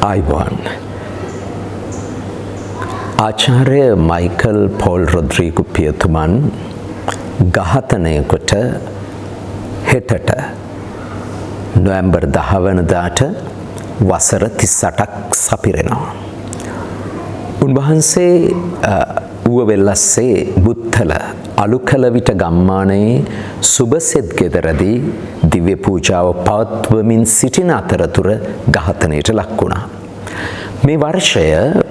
ආයුබෝවන් ආචාර්ය Michael Paul රොඩ්රිගු පියතුමන් ඝාතනය කොට හෙටට නොවැම්බර් 10 වෙනිදාට වසර 38ක් සපිරෙනවා. උන්වහන්සේ ඌවවෙල්ලස්සේ බුත්තල අලුකල විට ගම්මානයේ සුබසෙත් ගෙදරදී දිව්‍ය පූජාව පවත්වමින් සිටින අතරතුර ඝාතනයට ලක් වුණා. මේ වර්ෂය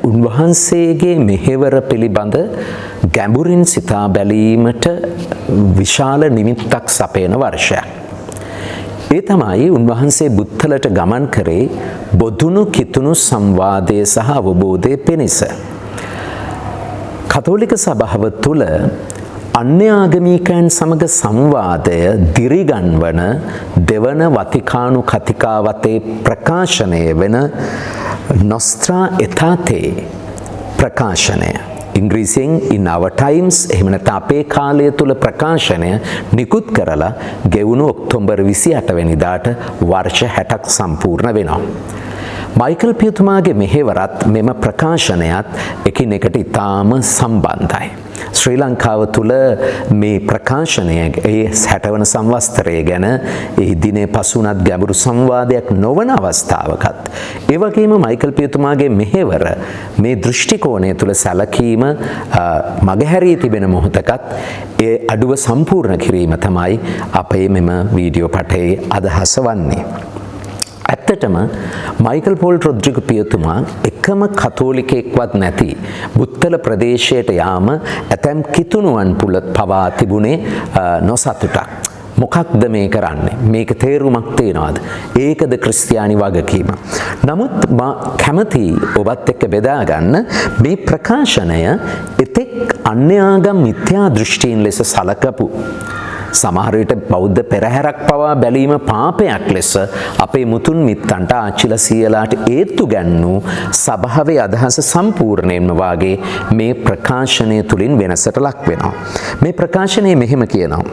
උන්වහන්සේගේ මෙහෙවර පිළිබඳ ගැඹුරින් සිතා බැලීමට විශාල නිමිත්තක් සපයන වර්ෂයක්. ඒ තමයි උන්වහන්සේ බුත්තලට ගමන් කරේ බොදුනු කිතුණු සංවාදය සහ අවබෝධය පිණිස. කතෝලික සභාව තුළ අන්‍ය ආගමිකයන් සමග සංවාදය දිරිගන්වන දෙවන වතිකානු කතිකාවතේ ප්‍රකාශනය වෙන නොස්ත්‍රා එතාතේ ප්‍රකාශනය ඉංග්‍රීසියෙන් in our times එහෙම නැත්නම් අපේ කාලය තුල ප්‍රකාශනය නිකුත් කරලා ගෙවුණු ඔක්තෝබර් 28 වෙනිදාට වර්ෂ 60ක් සම්පූර්ණ වෙනවා. මයිකල් පියතුමාගේ මෙහෙවරත් මෙම ප්‍රකාශනයත් එකිනෙකට ඉතාම සම්බන්ධයි. ශ්‍රී ලංකාව තුළ මේ ප්‍රකාශනය ඒ 60 වන සංවත්සරය ගැන ඒ දිනේ පසුනත් ගැඹුරු සංවාදයක් නොවන අවස්ථාවකත් ඒ වගේම මයිකල් පියතුමාගේ මෙහෙවර මේ දෘෂ්ටි කෝණය තුළ සැලකීම මගහැරී තිබෙන මොහොතකත් ඒ අඩුව සම්පූර්ණ කිරීම තමයි අපේ මෙම වීඩියෝ පටයේ අදහස වන්නේ. ඇත්තටම මයිකල් පෝල් රොඩ්රිගු පියතුමා එකම කතෝලිකයෙක්වත් නැති බුත්තල ප්‍රදේශයට යාම ඇතැම් කිතුණුවන් පුල පවා තිබුණේ නොසතුටක්. මොකක්ද මේ කරන්නේ? මේක තේරුමක් තියනවාද? ඒකද ක්‍රිස්තියානි වගකීම? නමුත් මා කැමති ඔබත් එක්ක බෙදා ගන්න මේ ප්‍රකාශනය එතෙක් අන්‍ය ආගම් මිත්‍යා දෘෂ්ටීන් ලෙස සලකපු සමහර විට බෞද්ධ පෙරහැරක් පවා බැලීම පාපයක් ලෙස අපේ මුතුන් මිත්තන්ට ආච්චිලා සීයලාට ඒත්තු ගැන්නූ සභාවේ අදහස සම්පූර්ණයෙන්ම වාගේ මේ ප්‍රකාශනය තුලින් වෙනසට ලක් වෙනවා. මේ ප්‍රකාශනයේ මෙහෙම කියනවා.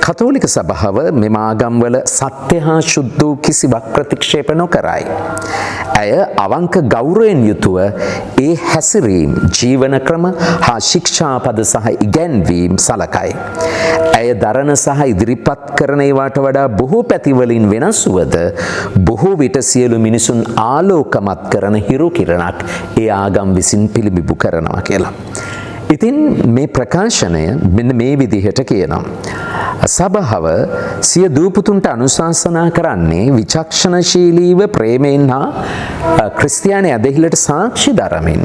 කතෝලික සභාව මෙම ආගම්වල සත්‍ය හා ශුද්ධ වූ කිසිවක් ප්‍රතික්ෂේප නොකරයි. ඇය අවංක ගෞරවයෙන් යුතුව ඒ හැසිරීම්, ජීවන ක්‍රම හා ශික්ෂාපද සහ ඉගැන්වීම් සලකයි. ඇය දරන සහ ඉදිරිපත් කරන ඒවාට වඩා බොහෝ පැතිවලින් වෙනස් වුවද බොහෝ විට සියලු මිනිසුන් ආලෝකමත් කරන හිරු කිරණක් ඒ ආගම් විසින් පිළිබිඹු කරනවා කියලා. ඉතින් මේ ප්‍රකාශනය මෙන්න මේ විදිහට කියනවා. සභාව සිය දූපුතුන්ට අනුශාසනා කරන්නේ විචක්ෂණශීලීව ප්‍රේමයෙන් හා ක්‍රිස්තියානි ඇදහිල්ලට සාක්ෂි දරමින්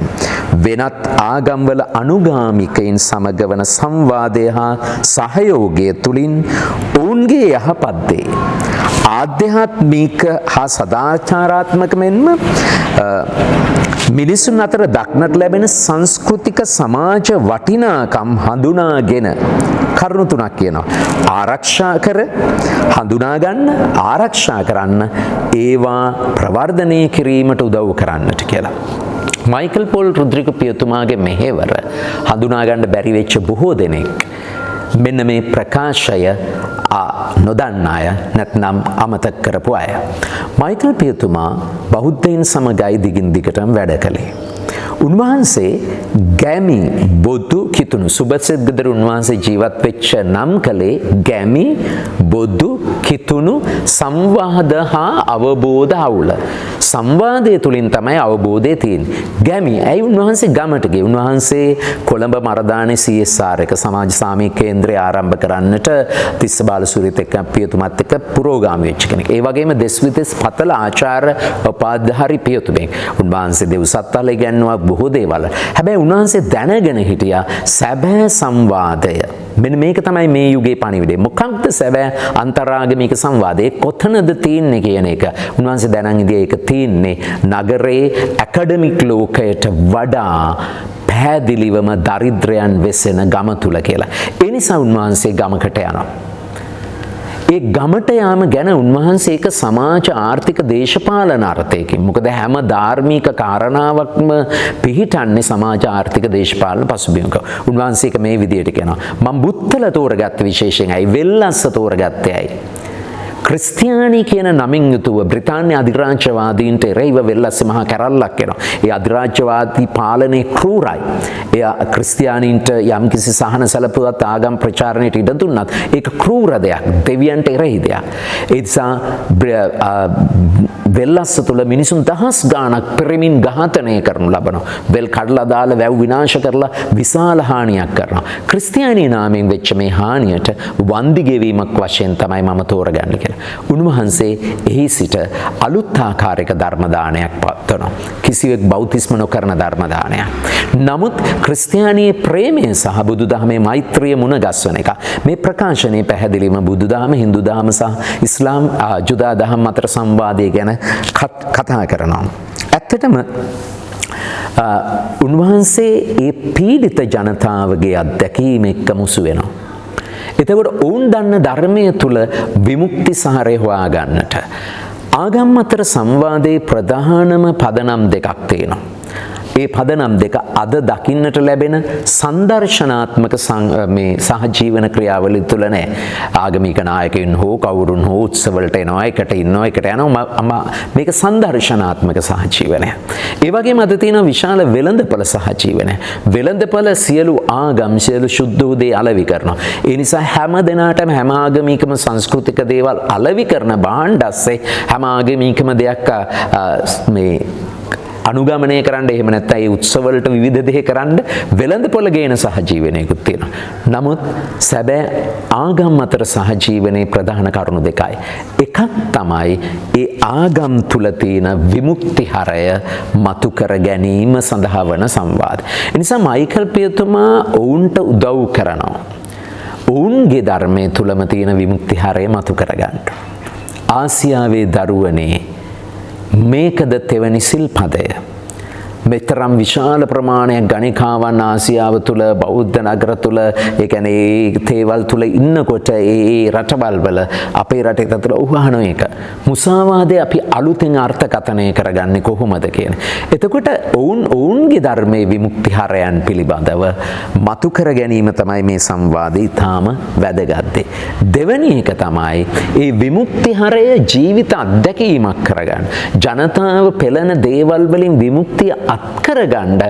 වෙනත් ආගම්වල අනුගාමිකයින් සමග වන සංවාදය හා සහයෝගය තුලින් ඔවුන්ගේ යහපත් දේ ආධ්‍යාත්මික හා සදාචාරාත්මක මෙන්ම මිනිසුන් අතර දක්නට ලැබෙන සංස්කෘතික සමාජ වටිනාකම් හඳුනාගෙන කරුණු තුනක් කියනවා. ආරක්ෂා කර හඳුනා ගන්න, ආරක්ෂා කරන්න, ඒවා ප්‍රවර්ධනය කිරීමට උදව් කරන්නට කියලා. මයිකල් පෝල් රොඩ්රිගු පියතුමාගේ මෙහෙවර හඳුනා ගන්න බැරි වෙච්ච බොහෝ දෙනෙක් මෙන්න මේ ප්‍රකාශය නොදන්න අය නැත්නම් අමතක කරපු අය. මයිකල් පියතුමා බෞද්ධයින් සමගයි දිගින් දිගටම වැඩ කළේ. උන්වහන්සේ ගැමි බොදු කිතුණු සුබසෙත් ගෙදර උන්වහන්සේ ජීවත් වෙච්ච නම් කලේ ගැමි බොදු කිතුණු සංවාද හා අවබෝධ අවුල. සංවාදය තුලින් තමයි අවබෝධය තියෙන්නේ. ගැමි ඇයි උන්වහන්සේ ගමට ගියේ? උන්වහන්සේ කොළඹ මරදානේ CSR එක සමාජ සාමීක කේන්ද්‍රය ආරම්භ කරන්නට තිස්ස බාලසූරියත් එක්ක පියතුමත් එක්ක පුරෝගාමී වෙච්ච කෙනෙක්. ඒ වගේම දෙස්විදෙස් පතල ආචාර්ය උපාධිධාරී පියතුමෙක්. උන්වහන්සේ දෙව්සත්තල ඉගැන්වුවා බොහෝ දේවල්. හැබැයි උන්වහන්සේ දැනගෙන හිටියා සැබෑ සංවාදය. මෙන්න මේක තමයි මේ යුගයේ පණිවිඩය. මොකක්ද සැබෑ අන්තරාගමික සංවාදයේ කොතනද තියෙන්නේ කියන එක. උන්වහන්සේ දැනන් ඉදී ඒක තියෙන්නේ නගරේ ඇකඩමික් ලෝකයට වඩා පැහැදිලිවම දරිද්‍රයන් වෙසෙන ගම තුල කියලා. ඒ නිසා උන්වහන්සේ ගමකට යනවා. ඒ ගමට යාම ගැන උන්වහන්සේ එක සමාජ ආර්ථික දේශපාලන අර්ථයකින්. මොකද හැම ධාර්මික කාරණාවක්ම පිහිටන්නේ සමාජ ආර්ථික දේශපාලන පසුබිමක. උන්වහන්සේ මේ විදියට කියනවා. මම බුත්තල තෝරගත්ත විශේෂයෙන් ඇයි වෙල්ලස්ස තෝරගත්තේ ඇයි? ක්‍රිස්තියානි කියන නමින් යුතුව බ්‍රිතාන්‍ය අධිරාජ්‍යවාදීන්ට එරෙහිව වෙල්ලස්සේ මහා කැරැල්ලක් එනවා. ඒ අධිරාජ්‍යවාදී පාලනයේ ක්‍රූරයි. එයා ක්‍රිස්තියානීන්ට යම්කිසි සහන සැලපුවත් ආගම් ප්‍රචාරණයට ඉඩ දුන්නත් ඒක ක්‍රූර දෙයක්. දෙවියන්ට එරෙහි දෙයක්. ඒ නිසා වෙල්ලස්ස තුළ මිනිසුන් දහස් ගාණක් පෙරමින් ඝාතනය කරනු ලබනවා. වෙල් කඩලා දාලා වැව් විනාශ කරලා විශාල හානියක් කරනවා. ක්‍රිස්තියානි නාමයෙන් වෙච්ච මේ හානියට වන්දි ගෙවීමක් වශයෙන් තමයි මම තෝරගන්නේ කියලා. උන්වහන්සේ එහි සිට අලුත් ආකාරයක ධර්ම දානයක් පවත්වනවා. කිසිවෙක් බෞතිස්ම නොකරන ධර්ම දානයක්. නමුත් ක්‍රිස්තියානියේ ප්‍රේමය සහ බුදුදහමේ මෛත්‍රිය මුණ ගැස්වන එක. මේ ප්‍රකාශනයේ පැහැදිලිවම බුදුදහම, හින්දු දහම සහ ඉස්ලාම් ජුදා දහම් අතර සංවාදය ගැන කතා කරනවා. ඇත්තටම උන්වහන්සේ ඒ පීඩිත ජනතාවගේ අත්දැකීම එක්ක මුසු වෙනවා. එතකොට ඔවුන් දන්න ධර්මය තුල විමුක්ති සහරය හොයා ගන්නට ආගම් අතර සංවාදයේ ප්‍රධානම පදනම් දෙකක් තියෙනවා. ඒ පදනම් දෙක අද දකින්නට ලැබෙන සංදර්ශනාත්මක මේ සහජීවන ක්‍රියාවලිය තුල නැහැ. ආගමික නායකයන් හෝ කවුරුන් හෝ උත්සවවලට එනවා, එකට ඉන්නවා, එකට යනවා. මේක සංදර්ශනාත්මක සහජීවනය. ඒ වගේම අද තියෙන විශාල වෙළඳපොළ සහජීවනය. වෙළඳපොළ සියලු ආගම්, සියලු ශුද්ධ දේ අලෙවි කරනවා. ඒ නිසා හැම දිනාටම හැම ආගමිකම සංස්කෘතික දේවල් අලෙවි කරන භාණ්ඩස්සේ හැම ආගමිකම දෙයක් මේ අනුගමනය කරන්න, එහෙම නැත්නම් ඒ උත්සවවලට විවිධ දේ කරන්න වෙළඳපොළ ගේන සහජීවනයකුත් තියෙනවා. නමුත් සැබෑ ආගම් අතර සහජීවනයේ ප්‍රධාන කරුණු දෙකයි. එකක් තමයි ඒ ආගම් තුල තියෙන විමුක්ති හරය මතු කර ගැනීම සඳහා වන සංවාද. ඒ නිසා මයිකල් පියතුමා ඔවුන්ට උදව් කරනවා. ඔවුන්ගේ ධර්මයේ තුලම තියෙන විමුක්ති හරය මතු කරගන්න. ආසියාවේ දරුවනේ මේකද තෙවැනි සිල්පදය. මෙතරම් විශාල ප්‍රමාණයක් ගණිකාවන් ආසියාව තුළ, බෞද්ධ නගර තුළ, ඒ කියන්නේ ඒ තේවල් තුළ ඉන්නකොට ඒ රටවල් වල අපේ රටේ තතර උහාන එක මුසාවාදේ අපි අලුතෙන් අර්ථකථනය කරගන්නේ කොහොමද කියන. එතකොට ඔවුන්ගේ ධර්මයේ විමුක්ති හරයන් පිළිබඳව මතු කර ගැනීම තමයි මේ සංවාදේ ඊටාම වැදගත්. දෙවෙනි එක තමයි ඒ විමුක්ති හරය ජීවිත අත්දැකීමක් කරගන්න. ජනතාව පෙළෙන දේවල් වලින් විමුක්තිය අත්කරගන්න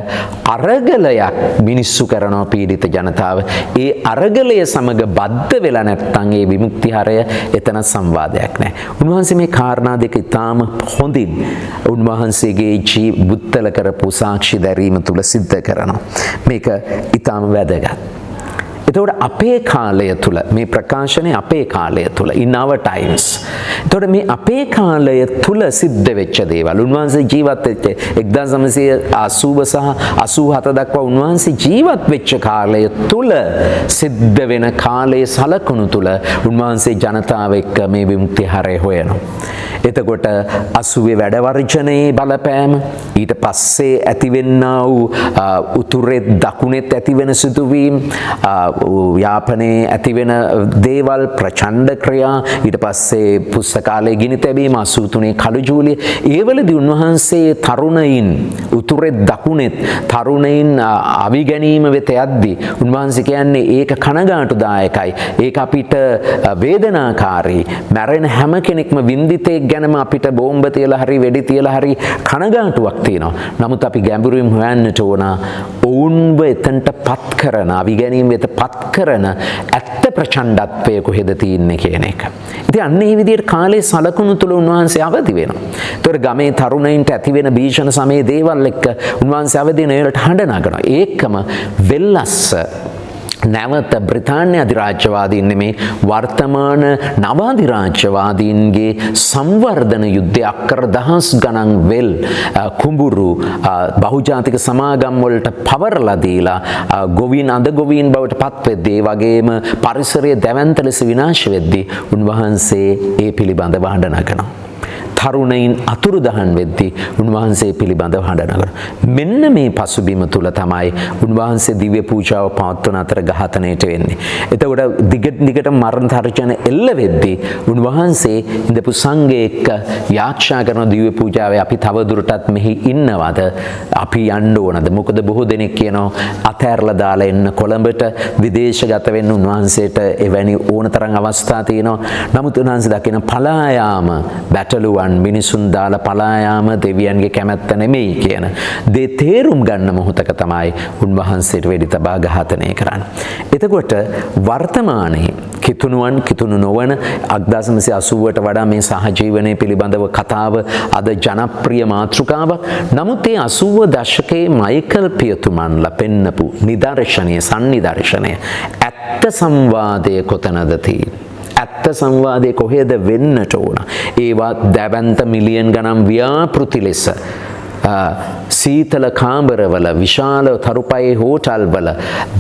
අරගලයක් මිනිස්සු කරනවා පීඩිත ජනතාව. ඒ අරගලය සමග බද්ධ වෙලා නැත්නම් ඒ විමුක්ති හරය එතන සංවාදයක් නැහැ. උන්වහන්සේ මේ කාරණා දෙක ඉතාම හොඳින් උන්වහන්සේගේ බුත්තල කරපු සාක්ෂි දැරීම තුල සිද්ධ කරනවා. මේක ඉතාම වැදගත්. එතකොට අපේ කාලය තුල මේ ප්‍රකාශනය අපේ කාලය තුල in our times. එතකොට මේ අපේ කාලය තුල සිද්ධ වෙච්ච දේවල් උන්වහන්සේ ජීවත් වෙච්ච 1980 සහ 87 දක්වා උන්වහන්සේ ජීවත් වෙච්ච කාලය තුල සිද්ධ වෙන කාලයේ සලකුණු තුල උන්වහන්සේ ජනතාව එක්ක මේ විමුක්ති හරය හොයනවා. එතකොට 80 වැඩ වර්ජනයේ බලපෑම, ඊට පස්සේ ඇතිවෙන්නා වූ උතුරේ දකුණෙත් ඇතිවෙන සිදුවීම්, යාපනයේ ඇතිවෙන දේවල්, ප්‍රචණ්ඩ ක්‍රියා, ඊට පස්සේ පුස්තකාලයේ ගිනි තැබීම, 83 කළු ජූලිය, ඒවලදී උන්වහන්සේ තරුණයින් උතුරේ දකුණෙත් තරුණයින් අවිගැනීම වෙත යද්දී උන්වහන්සේ කියන්නේ ඒක කනගාටුදායකයි, ඒක අපිට වේදනාකාරී, මැරෙන හැම කෙනෙක්ම වින්දිතෙක් ගැනම අපිට බෝම්බ තියලා හරි වෙඩි තියලා හරි කනගාටුවක් තියෙනවා. නමුත් අපි ගැඹුරින් හොයන්නට ඕන ඔවුන්ව එතනට පත් කරන, අවිගැනීම වෙත පත් කරන ඇත්ත ප්‍රචණ්ඩත්වය කොහෙද තියෙන්නේ කියන එක. ඉතින් අන්න ඒ විදිහට කාලේ සලකුණු තුල උන්වහන්සේ අවදි වෙනවා. ඒතර ගමේ තරුණයින්ට ඇති වෙන භීෂණ සමයේ දේවල් එක්ක උන්වහන්සේ අවදි වෙන ඒකට හඬ නගනවා. ඒකම වෙල්ලස්ස නැවත බ්‍රිතාන්‍ය අධිරාජ්‍යවාදීන් නෙමේ වර්තමාන නව අධිරාජ්‍යවාදීන්ගේ සංවර්ධන යුද්ධය අක්කර දහස් ගණන් වෙල් කුඹුරු බහුජාතික සමාගම් වලට පවරලා දීලා ගොවීන් අඳ ගොවීන් බවට පත් වෙද්දී වගේම පරිසරය දැවැන්ත ලෙස විනාශ වෙද්දී උන්වහන්සේ ඒ පිළිබඳව හඬ නගනවා. තරුණයින් අතුරුදහන් වෙද්දී උන්වහන්සේ පිළිබඳව හඬනගන. මෙන්න මේ පසුබිම තුල තමයි උන්වහන්සේ දිව්‍ය පූජාව පවත්වන අතර ඝාතනයට වෙන්නේ. එතකොට දිගට මරණ තර්ජන එල්ල වෙද්දී උන්වහන්සේ ඉඳපු සංඝය එක්ක යාච්ඡා කරන දිව්‍ය පූජාවේ අපි තව දුරටත් මෙහි ඉන්නවද? අපි යන්න ඕනද? මොකද බොහෝ දෙනෙක් කියනවා අතෑරලා දාලා එන්න කොළඹට විදේශගත වෙන්න උන්වහන්සේට එවැනි ඕනතරම් අවස්ථා තියෙනවා. නමුත් උන්වහන්සේ දකින පලා යාම බැටළුවන් මිනිසුන් දාලා පලා යාම දෙවියන්ගේ කැමැත්ත නෙමෙයි කියන දේ තේරුම් ගන්න මොහොතක තමයි උන්වහන්සේට වෙඩි තබා ඝාතනය කරන්නේ. එතකොට වර්තමානයේ කිතුණුවන් කිතුණු නොවන 1980ට වඩා මේ සහජීවනයේ පිළිබඳව කතාව අද ජනප්‍රිය මාතෘකාවක්. නමුත් මේ 80 දශකයේ මයිකල් පියතුමන්ලා පෙන්නපු නිදර්ශනීය සම්නිදර්ශනය ඇත්ත සංවාදයේ කොතනද තියෙන්නේ? ඇත්ත සංවාදයේ කොහෙද වෙන්නට ඕන? ඒවා දැවැන්ත මිලියන් ගණන් ව්‍යාපෘති ලෙස සීතල කාමරවල විශාල තරුපයේ හෝටල්වල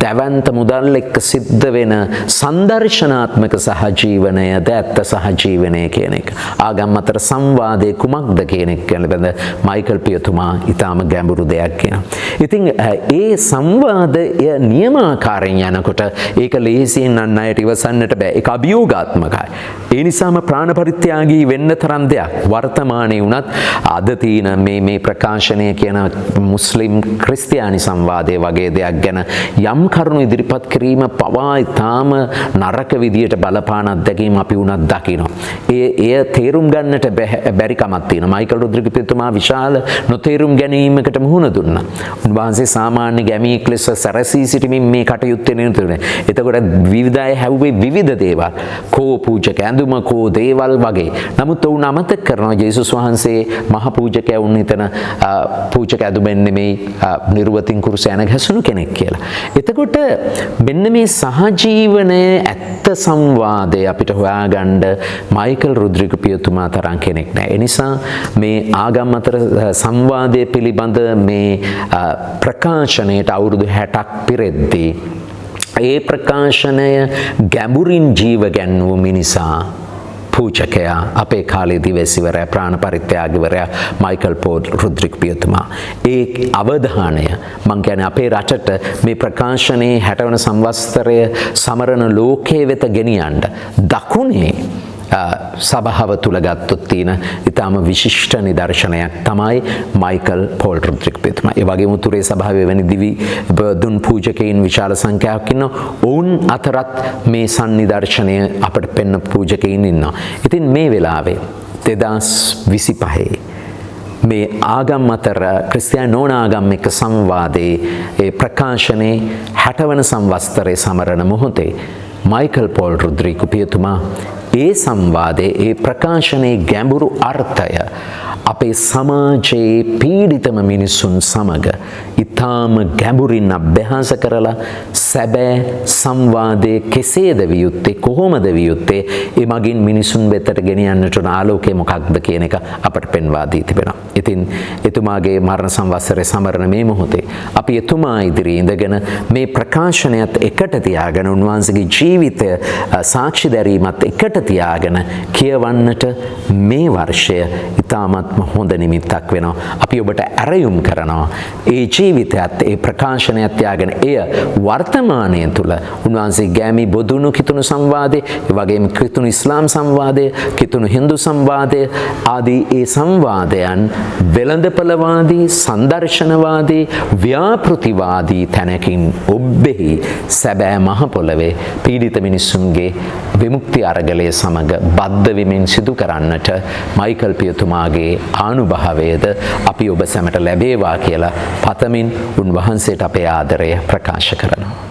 දැවැන්ත මුදල් එක්ක සිද්ධ වෙන සංදර්ශනාත්මක සහජීවනයද ඇත්ත සහජීවනය කියන එක. ආගම් අතර සංවාදයේ කුමක්ද කියන එක ගැන මයිකල් පියතුමා ඊටාම ගැඹුරු දෙයක් කියනවා. ඉතින් ඒ සංවාදය නියමාකාරයෙන් යනකොට ඒක ලේසියෙන් අන් අයට ඉවසන්නට බෑ. ඒක අභියෝගාත්මකයි. ඒ නිසාම ප්‍රාණ පරිත්‍යාගී වෙන්න තරම් දෙයක් වර්තමානයේ වුණත් අද තියෙන මේ ප්‍රකාශනය කියන මුස්ලිම් ක්‍රිස්තියානි සංවාදයේ වගේ දෙයක් ගැන යම් කරුණු ඉදිරිපත් කිරීම පවා ඊටාම නරක විදියට බලපාන අත්දැකීම් අපි උනත් දකිනවා. එය තේරුම් ගන්නට බැරි කමක් තියෙනවා. මයිකල් රොඩ්රිගස් පියතුමා විශාල නොතේරුම් ගැනීමකට මුහුණ දුන්නා. උන්වහන්සේ සාමාන්‍ය ගැමියෙක් ලෙස සැරසී සිටමින් මේ කටයුත්තේ නිරතුරුවනේ. එතකොට විවිධ අය හැව්වේ විවිධ දේවල්. කෝ පූජක ඇඳුම කෝ දේවල් වගේ. නමුත් ඔවුන් අමතක කරනවා ජේසුස් වහන්සේ මහ පූජකයා වුණ හිතන පූජක ඇඳුමෙන් නෙමෙයි නිර්වතින් කුරුසයන ගැසුණු කෙනෙක් කියලා. එතකොට මෙන්න මේ සහජීවනයේ ඇත්ත සංවාදය අපිට හොයාගන්න මයිකල් රොඩ්රිගස් පියතුමා තරම් කෙනෙක් නැහැ. ඒ නිසා මේ ආගම් අතර සංවාදයේ පිළිබඳ මේ ප්‍රකාශනයට අවුරුදු 60ක් පිරෙද්දී ඒ ප්‍රකාශනය ගැඹුරින් ජීව ගැන්වූ මිනිසා පූජකයා අපේ කාලේ දිවැසිවරයා ප්‍රාණ පරිත්‍යාගීවරයා මයිකල් පෝල් රොඩ්රිගස් පියතුමා. ඒ අවධානය මං කියන්නේ අපේ රටට මේ ප්‍රකාශනයේ 60 වන සංවත්සරය සමරන ලෝකයේ වෙත ගෙනියන්න දකුණේ සභාව තුල ගත්තොත් තියෙන ඊටාම විශිෂ්ට නිදර්ශනයක් තමයි මයිකල් පෝල් රොඩ්රිගස් පියතුමා. ඒ වගේම උතුරේ සභාවේ වෙන දිවි දුන් පූජකයින් විශාල සංඛ්‍යාවක් ඉන්නවා. ඔවුන් අතරත් මේ සම්නිදර්ශනය අපිට පෙන්න පූජකයින් ඉන්නවා. ඉතින් මේ වෙලාවේ 2025 මේ ආගම් අතර ක්‍රිස්තියානි නොවන ආගම් එක්ක සංවාදයේ ඒ ප්‍රකාශනයේ 60 වන සංවත්සරයේ සමරන මොහොතේ මයිකල් පෝල් රොඩ්රිගස් පියතුමා ඒ සංවාදයේ ඒ ප්‍රකාශනයේ ගැඹුරු අර්ථය අපේ සමාජයේ පීඩිතම මිනිසුන් සමග ඊටාම ගැඹුරින් අභ්‍යාස කරලා සැබෑ සංවාදයේ කෙසේද විය යුත්තේ කොහොමද විය යුත්තේ ඒ මගින් මිනිසුන් වෙතට ගෙනියන්නට උන ආලෝකය මොකක්ද කියන එක අපට පෙන්වා දී තිබෙනවා. ඉතින් එතුමාගේ මරණ සංවත්සරයේ සමරන මේ මොහොතේ අපි එතුමා ඉදිරියේ ඉඳගෙන මේ ප්‍රකාශනයත් එකට තියාගෙන උන්වහන්සේගේ ජීවිතය සාක්ෂි දැරීමත් එකට තියාගෙන කියවන්නට මේ වර්ෂය ඉතාමත්ම හොඳ නිමිත්තක් වෙනවා. අපි ඔබට ඇරයුම් කරනවා ඒ ජීවිතයත් ඒ ප්‍රකාශනයත් තියාගෙන එය වර්තමානය තුළ උන්වහන්සේ ගෑමි බොදුණු කිතුණු සංවාදයේ ඒ වගේම කිතුණු ඉස්ලාම් සංවාදයේ කිතුණු හින්දු සංවාදයේ ආදී ඒ සංවාදයන් වෙළඳපළවාදී සංදර්ශනවාදී ව්‍යාපෘතිවාදී තැනකින් ඔබෙහි සැබෑ මහ පොළවේ පීඩිත මිනිසුන්ගේ විමුක්ති අරගලය සමග බද්ධ වෙමින් සිදු කරන්නට මයිකල් පියතුමාගේ ආනුභාවයද අපි ඔබ සැමට ලැබේවා කියලා පතමින් උන්වහන්සේට අපේ ආදරය ප්‍රකාශ කරනවා.